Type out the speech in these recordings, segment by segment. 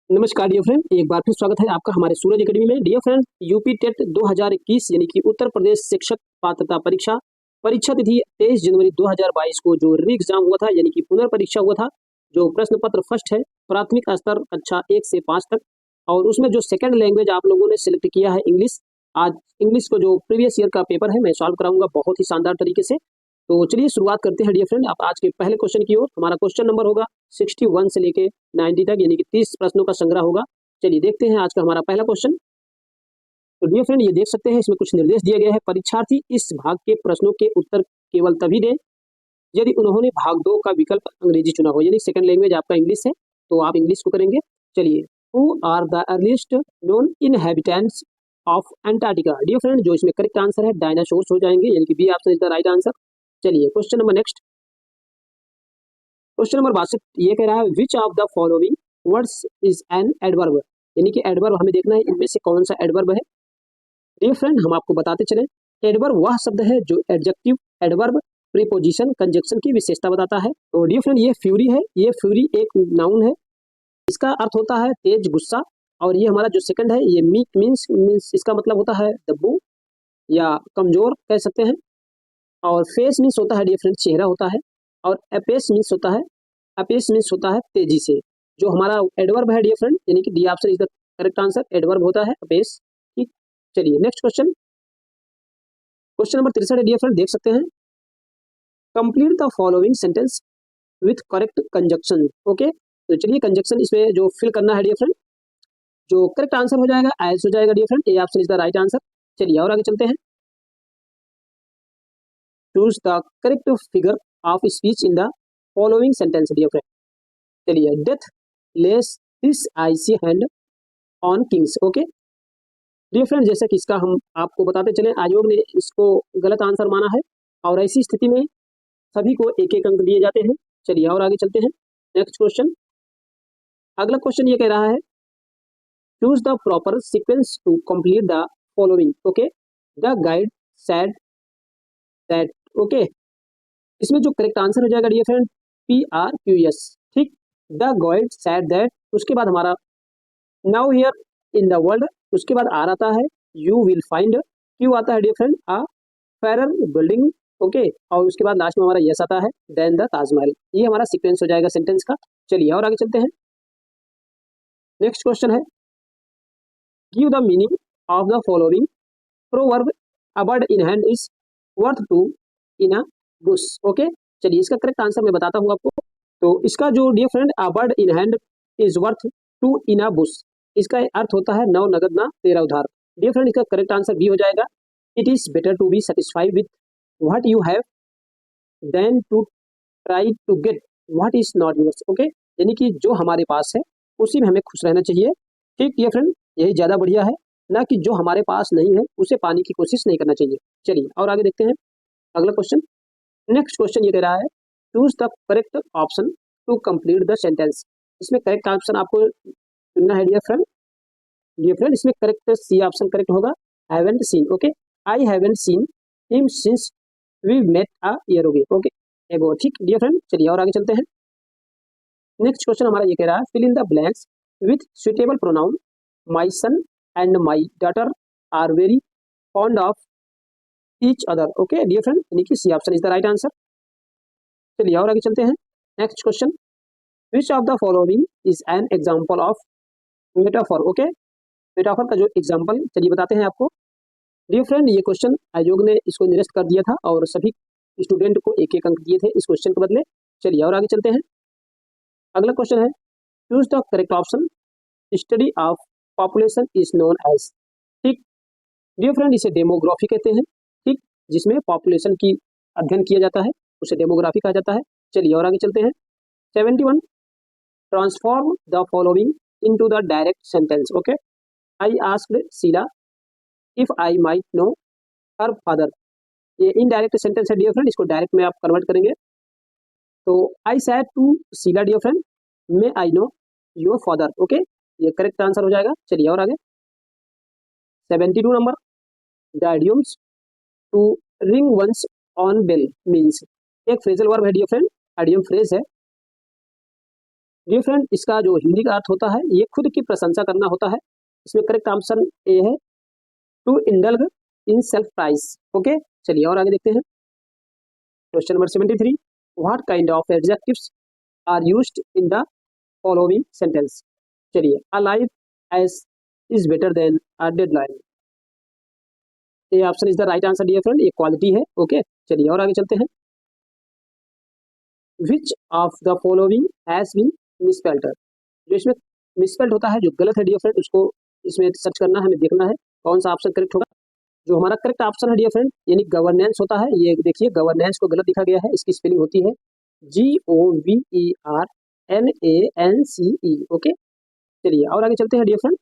नमस्कार dear friend, एक बार फिर स्वागत है आपका हमारे सूरज एकेडमी में। डियर फ्रेंड, यूपी टेट 2021 यानी कि उत्तर प्रदेश शिक्षक पात्रता परीक्षा परीक्षा तिथि 23 जनवरी 2022 को जो री एग्जाम हुआ था यानी कि पुनर्परीक्षा हुआ था। जो प्रश्न पत्र फर्स्ट है प्राथमिक स्तर कक्षा 1 से 5 तक, और उसमें जो सेकंड लैंग्वेज आप लोगों ने सिलेक्ट किया है इंग्लिश। आज इंग्लिश को जो प्रीवियस ईयर का पेपर है मैं सॉल्व कराऊंगा बहुत ही शानदार तरीके से। तो चलिए शुरुआत करते हैं डियर फ्रेंड। आप आज के पहले क्वेश्चन की ओर। हमारा क्वेश्चन नंबर होगा 61 से लेके 90 तक, यानी कि 30 प्रश्नों का संग्रह होगा। चलिए देखते हैं आज का हमारा पहला क्वेश्चन। तो डियर फ्रेंड, ये देख सकते हैं इसमें कुछ निर्देश दिए गए हैं। परीक्षार्थी इस भाग के प्रश्नों के उत्तर केवल तभी दें यदि उन्होंने भाग 2 का विकल्प अंग्रेजी चुना हो, यानी सेकंड लैंग्वेज आपका इंग्लिश है तो आप इंग्लिश को करेंगे। चलिए, who are the earliest known inhabitants of Antarctica. Dear friend, जो इसमें करेक्ट आंसर है डायनासोर्स हो जाएंगे, यानी कि B option is the right answer. चलिए question number next. Question number 62 ये कह रहा है which of the following words is an adverb, यानी कि एडवर्ब हमें देखना है इनमें से कौन सा एडवर्ब है। डियर फ्रेंड, हम आपको बताते चले, एडवर्ब वह शब्द है जो एडजेक्टिव, एडवर्ब, प्रीपोजिशन, कंजक्शन की विशेषता बताता है। तो डियर फ्रेंड, ये फ्यूरी है, ये फ्यूरी एक नाउन है। इसका अर्थ होता है तेज, गुस्सा। और ये हमारा जो सेकंड है ये मीक मीन्स इसका मतलब होता है दब्बू या कमजोर कह सकते हैं। और फेस मीन्स होता है डियर फ्रेंड चेहरा होता है। और अपेस मीन्स होता है, अपेस मीन्स होता है तेजी से। जो हमारा एडवर्ब है डियर फ्रेंड, यानी कि D option is the correct answer, adverb होता है अपेस। ठीक, चलिए नेक्स्ट क्वेश्चन। क्वेश्चन नंबर 63 है डियर फ्रेंड, देख सकते हैं complete the following sentence with correct conjunction. Okay, तो चलिए कंजक्शन इसमें जो फिल करना है डियर फ्रेंड, जो करेक्ट आंसर हो जाएगा एज हो जाएगा dear friend, A option is the right answer. चलिए और आगे चलते हैं। Choose the correct figure of speech in the following sentence dear friend. चलिए, death lays this icy hand on kings. Okay dear friend, जैसे कि इसका हम आपको बताते चले, आयोग ने इसको गलत आंसर माना है और ऐसी स्थिति में सभी को एक एक अंक दिए जाते हैं। चलिए और आगे चलते हैं। Next question. अगला क्वेश्चन ये कह रहा है choose the proper sequence to complete the following. Okay, the guide said that. Okay, इसमें जो करेक्ट आंसर हो जाएगा डियर फ्रेंड PRQS। ठीक, द गाइड सेड दैट। उसके बाद हमारा now here in the world, उसके बाद आर आता है यू विल फाइंड, क्यू आता है डियर फ्रेंड अ फेरर बिल्डिंग। ओके, और उसके बाद लास्ट में हमारा यस आता है देन द ताजमहल। ये हमारा सीक्वेंस हो जाएगा सेंटेंस का। चलिए और आगे चलते हैं। नेक्स्ट क्वेश्चन है give the meaning of the following proverb a bird in hand is worth two in a bush. Okay, चलिए इसका करेक्ट आंसर मैं बताता हूँ आपको। तो इसका जो dear friend a bird in hand is worth two in a bush, इसका अर्थ होता है नौ नगद ना तेरा उधार। डियर फ्रेंड, इसका करेक्ट आंसर बी हो जाएगा it is better to be satisfied with what you have than to try to get what is not yours. Okay, यानी कि जो हमारे पास है उसी में हमें खुश रहना चाहिए। ठीक डियर फ्रेंड, यही ज्यादा बढ़िया है, ना कि जो हमारे पास नहीं है उसे पाने की कोशिश नहीं करना चाहिए। चलिए और आगे देखते हैं अगला क्वेश्चन। नेक्स्ट क्वेश्चन ये कह रहा है choose the correct option to complete the sentence. इसमें करेक्ट ऑप्शन आपको चुनना है डियर फ्रेंड। डियर फ्रेंड, इसमें करेक्ट सी ऑप्शन करेक्ट होगा, haven't seen. Okay, I haven't seen him since we met a year okay ago. ठीक dear friend, चलिए और आगे चलते हैं। नेक्स्ट क्वेश्चन हमारा ये कह रहा है fill in the blanks with suitable pronoun my son and my daughter are very fond of each other. Okay dear friend, यानी कि C option is the right answer. चलिए और आगे चलते हैं। Next question which of the following is an example of metaphor. Okay, metaphor का जो example चलिए बताते हैं आपको। डियर फ्रेंड, ये क्वेश्चन आयोग ने इसको निरस्त कर दिया था और सभी स्टूडेंट को एक एक अंक दिए थे इस क्वेश्चन के बदले। चलिए और आगे चलते हैं। अगला क्वेश्चन है choose the correct option study of population is known as. ठीक डियर फ्रेंड, इसे डेमोग्राफी कहते हैं। ठीक, जिसमें पॉपुलेशन की अध्ययन किया जाता है उसे डेमोग्राफी कहा जाता है। चलिए और आगे चलते हैं। 71 transform the following into the direct sentence. Okay, I asked Sheila if I might know her father. ये इनडायरेक्ट सेंटेंस है डियर फ्रेंड, इसको डायरेक्ट में आप कन्वर्ट करेंगे। तो I said to Sheila dear friend may I know your father. Okay, ये correct answer हो जाएगा। चलिए और आगे 72 number the idioms to ring once on bell means. एक फ्रेजल वर्ब है डियर फ्रेंड, इडियम फ्रेज है। डियर फ्रेंड, इसका जो हिंदी का अर्थ होता है ये खुद की प्रशंसा करना होता है। इसमें करेक्ट ऑप्शन ए है, to indulge in self praise. Okay, चलिए और आगे देखते हैं। Question number 73, what kind of adjectives are used in the following sentence. चलिए, a live ass is better than a dead lion. ये option is the right answer dear friend, ये quality है। Okay, चलिए और आगे चलते हैं। Which of the following has been misspelled. जो इसमें मिसस्पेल्ड होता है, जो गलत है डियर फ्रेंड, उसको इसमें सर्च करना है, हमें देखना है कौन सा ऑप्शन करेक्ट होगा। जो हमारा करेक्ट ऑप्शन है डियर फ्रेंड, यानी गवर्नेंस होता है। ये देखिए, गवर्नेंस को गलत लिखा गया है। इसकी स्पेलिंग होती है GOVERNANCE। ओके, चलिए और आगे चलते हैं dear friend.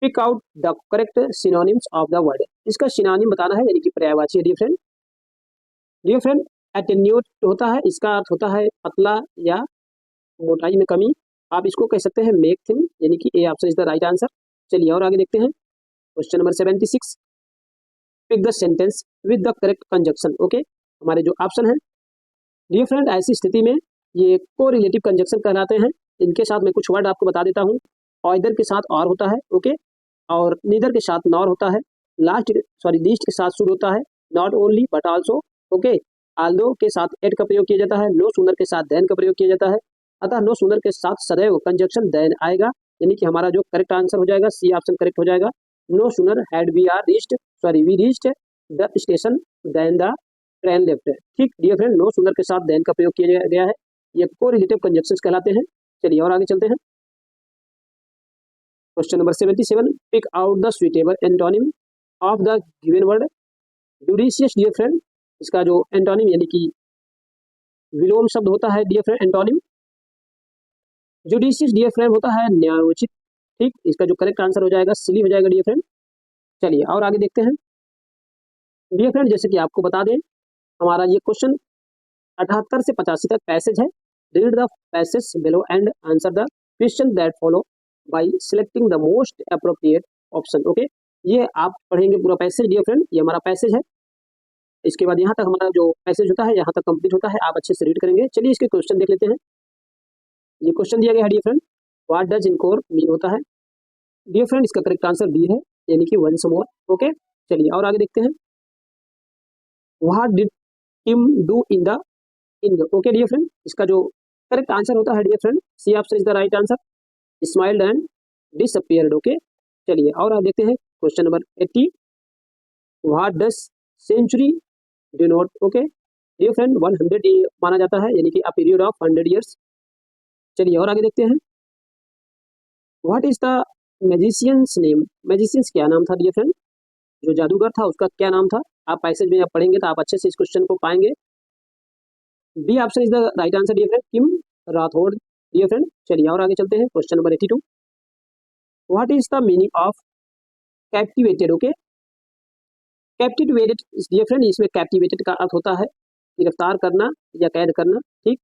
Pick out the correct synonyms of the word. इसका सिनोनिम बताना है, यानी कि पर्यायवाची है dear friend. Dear friend, attenuate होता है, इसका अर्थ होता है पतला या मोटाई में कमी। आप इसको कह सकते हैं मेक थिन, यानी कि A option is the right answer. चलिए और आगे देखते हैं। Question number 76, pick the sentence with the correct conjunction. Okay, हमारे जो ऑप्शन है डियर फ्रेंड, ऐसी स्थिति में ये को रिलेटिव कंजक्शन कहलाते हैं। इनके साथ मैं कुछ वर्ड आपको बता देता हूँ। ऑइदर के साथ और होता है, ओके, और नीदर के साथ नॉर होता है। लीस्ट के साथ शुड होता है, not only but also. Okay, Aldous के साथ एट का प्रयोग किया जाता है। नो सूनर के साथ देन का प्रयोग किया जाता है। अतः नो सूनर के साथ सदैव कंजक्शन देन आएगा, यानी कि हमारा जो करेक्ट आंसर हो जाएगा सी ऑप्शन करेक्ट हो जाएगा। No sooner had we reached the station then the train left. ठीक डियर फ्रेंड, नो सूनर के साथ देन का प्रयोग किया गया है। ये को रिलेटिव कंजक्शंस कहलाते हैं। चलिए और आगे चलते हैं। Question number 77, pick out the suitable antonym of the given word. Judicious dear friend, इसका जो एंटोनिम यानी कि विलोम शब्द होता है dear friend, antonym judicious dear friend होता है न्यायोचित। ठीक, इसका जो करेक्ट आंसर हो जाएगा सिली हो जाएगा डियर फ्रेंड। चलिए और आगे देखते हैं डियर फ्रेंड। जैसे कि आपको बता दें, हमारा ये क्वेश्चन 78 से 85 तक पैसेज है। Read the passage below and answer the question that follow by selecting the most appropriate option. Okay, ये आप पढ़ेंगे पूरा पैसेज डियर फ्रेंड, ये हमारा पैसेज है। इसके बाद यहाँ तक हमारा जो पैसेज होता है यहाँ तक कंप्लीट होता है, आप अच्छे से रीड करेंगे। चलिए इसके क्वेश्चन देख लेते हैं। ये क्वेश्चन दिया गया है dear friend, what does incur mean होता है। डियर फ्रेंड, इसका करेक्ट आंसर बी है, यानी कि वंस मोर। ओके, चलिए और आगे देखते हैं। What did Tim do in the end. Okay dear friend, इसका जो करेक्ट आंसर होता है dear friend, C option is the right answer, smiled and disappeared. Okay, चलिए और आगे देखते हैं। Question number 80, what does century denote. Okay dear friend, 100 year माना जाता है, यानी कि अ पीरियड ऑफ 100 ईयर्स। चलिए और आगे देखते हैं। What is the magicians name. Magicians क्या नाम था डियर फ्रेंड, जो जादूगर था उसका क्या नाम था। आप पैसेज में आप पढ़ेंगे तो आप अच्छे से इस क्वेश्चन को पाएंगे। B option is the right answer dear friend, Kim Rathore dear friend. चलिए और आगे चलते हैं। Question number 82, what is the meaning of captivated. Okay, captivated dear friend, इसमें कैप्टिवेटेड का अर्थ होता है गिरफ्तार करना या कैद करना। ठीक,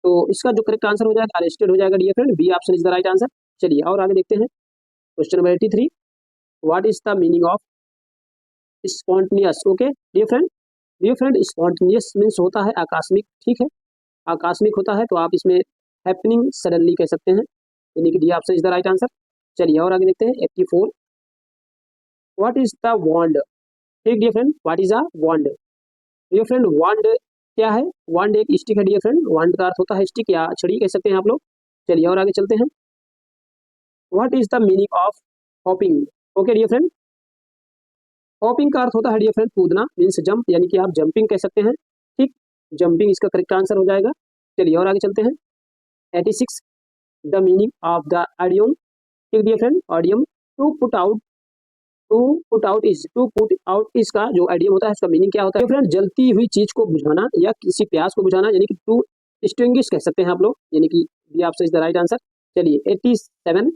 तो इसका जो करेक्ट आंसर हो जाएगा अरेस्टेड हो जाएगा dear friend, B option is the right answer. चलिए और आगे देखते हैं। Question number 83, what is the meaning of spontaneous. Okay dear friend, spontaneous means होता है आकस्मिक। ठीक है, आकस्मिक होता है, तो आप इसमें हैपनिंग सडनली कह सकते हैं, यानी कि D option is the right answer. चलिए और आगे देखते हैं। 84, व्हाट इज द वॉन्ड। ठीक dear friend, what is a wand. Dear friend, wand क्या है। वॉन्ड एक स्टिक है डियर फ्रेंड, वॉन्ड का अर्थ होता है स्टिक या छड़ी कह सकते हैं आप लोग। चलिए और आगे चलते हैं। What is the meaning of hopping. Okay dear friend, hopping का अर्थ होता है डियर फ्रेंड कूदना, मीन्स जंप, यानी कि आप जंपिंग कह सकते हैं। ठीक, जंपिंग इसका करेक्ट आंसर हो जाएगा। चलिए और आगे चलते हैं। 86, the meaning of the idiom. ठीक dear friend, idiom to put out. To put out इसका जो आइडियम होता है, इसका मीनिंग क्या होता है फ्रेंड, जलती हुई चीज को बुझाना या किसी प्यास को बुझाना, यानी कि टू एक्सटिंग्विश कह सकते हैं आप लोग, यानी कि B option is the right answer. चलिए 87,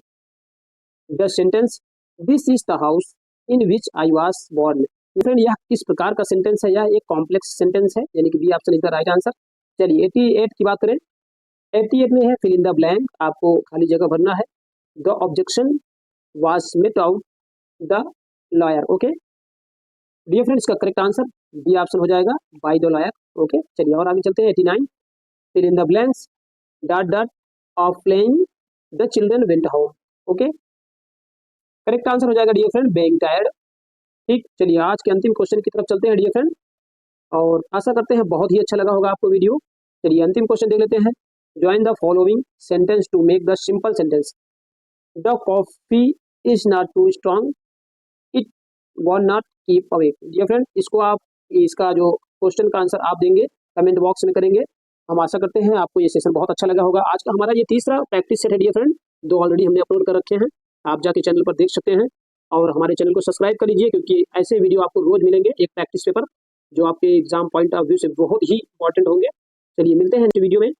the sentence this is the house in which I was born. Friend, यह किस प्रकार का सेंटेंस है, यह एक कॉम्प्लेक्स सेंटेंस है, यानी कि B option is the right answer. चलिए 88 की बात करें। 88 में है फिल इन द ब्लैंक, आपको खाली जगह भरना है। The objection was met out the lawyer. Okay dear friends, का करेक्ट आंसर बी ऑप्शन हो जाएगा, बाय द लॉयर। ओके चलिए और आगे चलते हैं। 89, fill in the blanks, dot dot of playing the children went home. Okay, correct answer हो जाएगा डियर फ्रेंड बेइंग टायर्ड। ठीक, चलिए आज के अंतिम क्वेश्चन की तरफ चलते हैं डियर फ्रेंड, और आशा करते हैं बहुत ही अच्छा लगा होगा आपको वीडियो। चलिए अंतिम क्वेश्चन देख लेते हैं। Join the following sentence to make the simple sentence. The coffee is not too strong, it won't not keep awake. Dear friend, इसको आप, इसका जो क्वेश्चन का आंसर आप देंगे कमेंट बॉक्स में करेंगे। हम आशा करते हैं आपको ये सेशन बहुत अच्छा लगा होगा। आज का हमारा ये तीसरा प्रैक्टिस सेट है डियर फ्रेंड, 2 ऑलरेडी हमने अपलोड कर रखे हैं, आप जाके चैनल पर देख सकते हैं। और हमारे चैनल को सब्सक्राइब कर लीजिए, क्योंकि ऐसे वीडियो आपको रोज मिलेंगे, एक प्रैक्टिस पेपर जो आपके एग्जाम पॉइंट ऑफ व्यू से बहुत ही इंपॉर्टेंट होंगे। चलिए मिलते हैं नेक्स्ट वीडियो में।